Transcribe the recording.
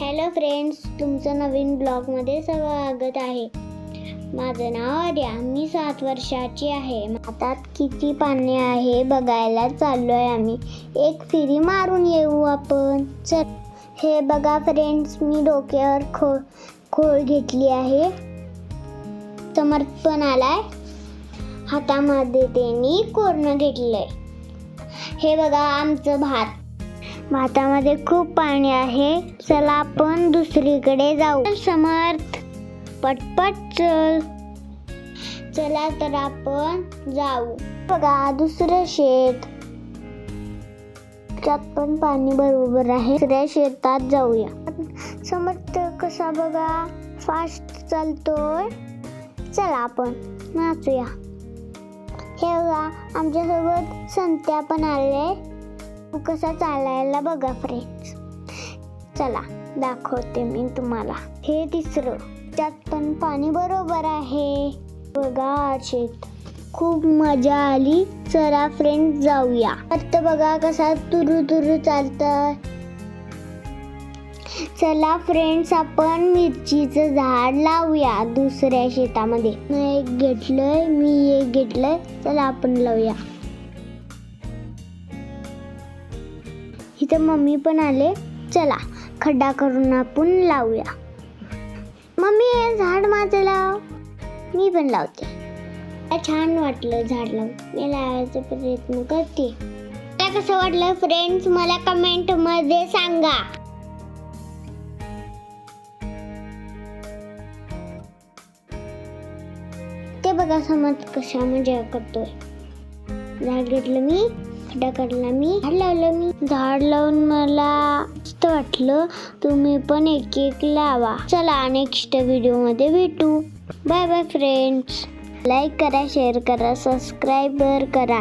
Hello friends, तुमचं नवीन ब्लॉगमध्ये स्वागत आहे. माझं नाव आर्या, मी 7 वर्षाची आहे. हातात किती पाने आहे बघायला चाललो आहे आम्ही. एक फेरी मारून येऊ आपण. चल. हे बघा फ्रेंड्स, मी डोक्यावर खोळ घेतली आहे. समर्थ पण आलाय. हातामध्ये त्यांनी कोरणं घेतलंय. हे बघा आमचं भातामध्ये खूप पाणी आहे. चला आपण दुसरीकडे जाऊ. समर्थ, पटपट चल. चला तर आपण जाऊ. बघा दुसरं शेत, त्यात पण पाणी बरोबर आहे. दुसऱ्या शेतात जाऊया. समर्थ कसा बघा फास्ट चालतोय. चला आपण नाचूया. हे बघा आमच्यासोबत संत्या पण आले. कसा चालायला बघा फ्रेंड्स. चला दाखवते मी तुम्हाला. हे तिसरं, त्यात पण पाणी बरोबर आहे. बघा शेत, खूप मजा आली. चला फ्रेंड्स जाऊया. आता बघा कसा तुरु तुरु चालतं. चला फ्रेंड्स आपण मिरचीचं झाड लावूया दुसऱ्या शेतामध्ये. एक घेतलंय, मी एक घेतलंय. चला आपण लावूया. इथं मम्मी पण आले. चला खड्डा करून आपण लावूया. मम्मी हे झाड माझं लाव. मी पण लावते. छान वाटलं झाड लावून. मी लावायचा प्रयत्न करते. मला कसं वाटलं फ्रेंड्स मला कमेंट मध्ये सांगा. ते बघा समज कशा मजा करतोय. झाड घेतलं मी, खड्डा काढला मी, झाड लावलं मी. झाड लावून मला मस्त वाटलं. तुम्ही पण एक एक लावा. चला नेक्स्ट व्हिडिओ मध्ये भेटू. Bye bye friends. लाईक करा, शेअर करा, सबस्क्राईब करा.